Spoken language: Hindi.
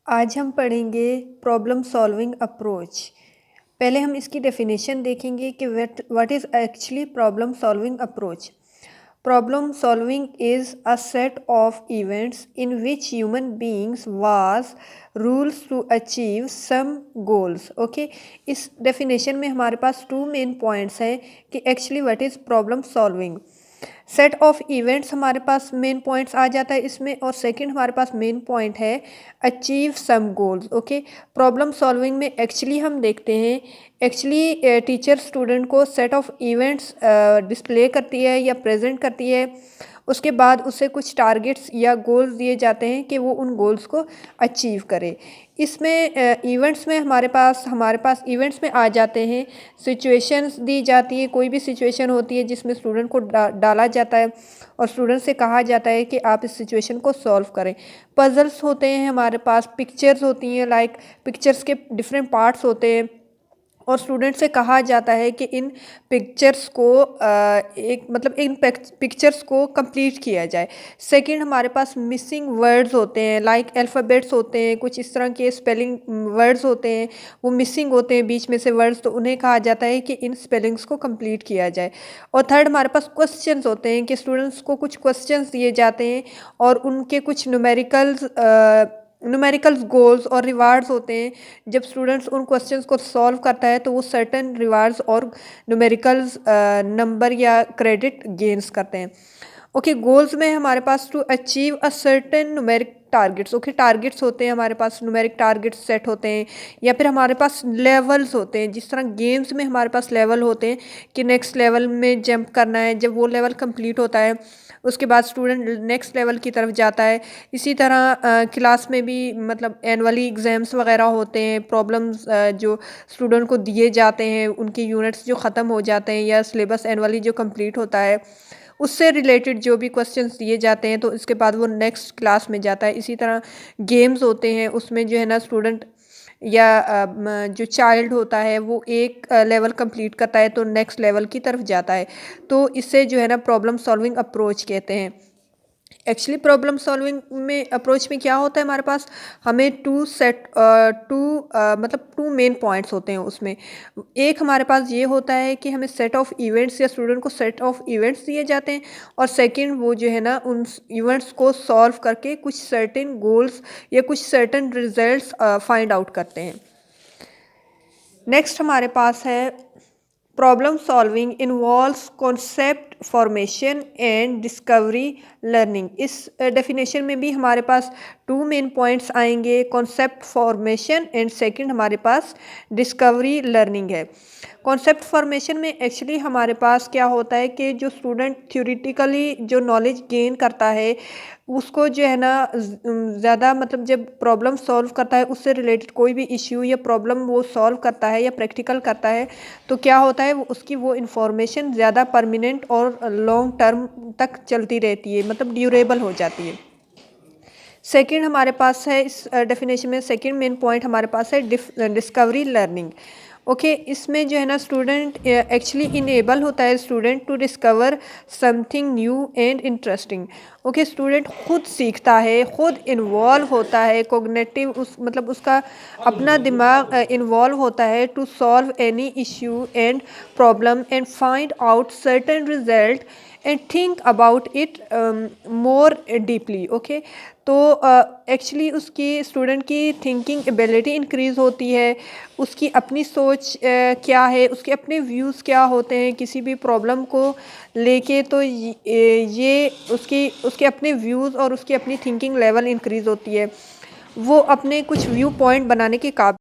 आज हम पढ़ेंगे प्रॉब्लम सॉल्विंग अप्रोच। पहले हम इसकी डेफिनेशन देखेंगे कि what is actually problem solving approach. Problem solving is a set of events in which human beings was rules to achieve some goals. Okay, इस डेफिनेशन में हमारे पास टू मेन पॉइंट्स हैं कि actually what is problem solving. Set of events हमारे पास मेन पॉइंट्स आ जाता है इसमें, और सेकंड हमारे पास मेन पॉइंट है achieve some goals. Okay, problem solving में एक्चुअली हम देखते हैं एक्चुअली टीचर स्टूडेंट को सेट ऑफ इवेंट्स डिस्प्ले करती है या प्रेजेंट करती है। उसके बाद उसे कुछ टारगेट्स या गोल्स दिए जाते हैं कि वो उन गोल्स को अचीव करे। इसमें इवेंट्स में हमारे पास इवेंट्स में आ जाते हैं सिचुएशंस दी जाती है। कोई भी सिचुएशन होती है जिसमें स्टूडेंट को डाला जाता है और स्टूडेंट से कहा जाता है कि आप इस सिचुएशन को सॉल्व करें। पजल्स होते हैं हमारे पास, पिक्चर्स होती हैं, लाइक पिक्चर्स के डिफरेंट पार्ट्स होते हैं और स्टूडेंट से कहा जाता है कि इन पिक्चर्स को इन पिक्चर्स को कंप्लीट किया जाए। सेकंड हमारे पास मिसिंग वर्ड्स होते हैं, लाइक अल्फ़ाबेट्स होते हैं, कुछ इस तरह के स्पेलिंग वर्ड्स होते हैं, वो मिसिंग होते हैं बीच में से वर्ड्स, तो उन्हें कहा जाता है कि इन स्पेलिंग्स को कंप्लीट किया जाए। और थर्ड हमारे पास क्वेश्चंस होते हैं कि स्टूडेंट्स को कुछ क्वेश्चंस दिए जाते हैं और उनके कुछ न्यूमेरिकल्स गोल्स और रिवार्ड्स होते हैं। जब स्टूडेंट्स उन क्वेश्चंस को सॉल्व करता है तो वो सर्टेन रिवार्ड्स और न्यूमेरिकल्स नंबर या क्रेडिट गेन्स करते हैं। ओके, गोल्स में हमारे पास to achieve a certain numeric targets. Okay, targets होते हैं हमारे पास, न्यूमेरिक टारगेट्स सेट होते हैं, या फिर हमारे पास लेवल्स होते हैं। जिस तरह गेम्स में हमारे पास लेवल होते हैं कि नेक्स्ट लेवल में जंप करना है, जब वो लेवल कंप्लीट होता है उसके बाद स्टूडेंट नेक्स्ट लेवल की तरफ जाता है। इसी तरह क्लास में भी मतलब एनुअली एग्ज़ाम्स वगैरह होते हैं, प्रॉब्लम्स जो स्टूडेंट को दिए जाते हैं, उनके यूनिट्स जो ख़त्म हो जाते हैं या सिलेबस एनुअली जो कंप्लीट होता है उससे रिलेटेड जो भी क्वेश्चंस दिए जाते हैं तो इसके बाद वो नेक्स्ट क्लास में जाता है। इसी तरह गेम्स होते हैं, उसमें जो है ना स्टूडेंट या जो चाइल्ड होता है वो एक लेवल कंप्लीट करता है तो नेक्स्ट लेवल की तरफ जाता है। तो इसे जो है ना प्रॉब्लम सॉल्विंग अप्रोच कहते हैं। एक्चुअली प्रॉब्लम सॉल्विंग में अप्रोच में क्या होता है हमारे पास, हमें टू मेन पॉइंट्स होते हैं उसमें। एक हमारे पास ये होता है कि हमें सेट ऑफ इवेंट्स या स्टूडेंट को सेट ऑफ इवेंट्स दिए जाते हैं, और सेकंड वो जो है ना उन इवेंट्स को सॉल्व करके कुछ सर्टेन गोल्स या कुछ सर्टेन रिजल्ट्स फाइंड आउट करते हैं। नेक्स्ट हमारे पास है problem solving involves concept formation and discovery learning. इस डेफिनेशन में भी हमारे पास टू मेन पॉइंट्स आएंगे, कॉन्सेप्ट फॉर्मेशन एंड सेकंड हमारे पास डिस्कवरी लर्निंग है। कॉन्सेप्ट फॉर्मेशन में एक्चुअली हमारे पास क्या होता है कि जो स्टूडेंट थ्योरेटिकली जो नॉलेज गेन करता है उसको जो है ना ज़्यादा मतलब जब प्रॉब्लम सॉल्व करता है उससे रिलेटेड कोई भी इश्यू या प्रॉब्लम वो सॉल्व करता है या प्रैक्टिकल करता है तो क्या होता है उसकी वो इन्फॉर्मेशन ज़्यादा परमानेंट और लॉन्ग टर्म तक चलती रहती है, मतलब ड्यूरेबल हो जाती है। सेकंड हमारे पास है इस डेफिनेशन में, सेकंड मेन पॉइंट हमारे पास है डिस्कवरी लर्निंग। ओके, इसमें जो है ना स्टूडेंट एक्चुअली इनेबल होता है student to discover something new and interesting. Okay, student खुद सीखता है, खुद इन्वॉल्व होता है, कोग्निटिव उसका अपना दिमाग इन्वॉल्व होता है to solve any issue and problem and find out certain result and think about it more deeply. Okay, तो एक्चुअली उसकी स्टूडेंट की थिंकिंग एबिलिटी इंक्रीज़ होती है, उसकी अपनी सोच क्या है, उसके अपने व्यूज़ क्या होते हैं किसी भी प्रॉब्लम को लेके, तो ये उसके अपने व्यूज़ और उसकी अपनी थिंकिंग लेवल इंक्रीज़ होती है। वो अपने कुछ व्यू पॉइंट बनाने के काबिल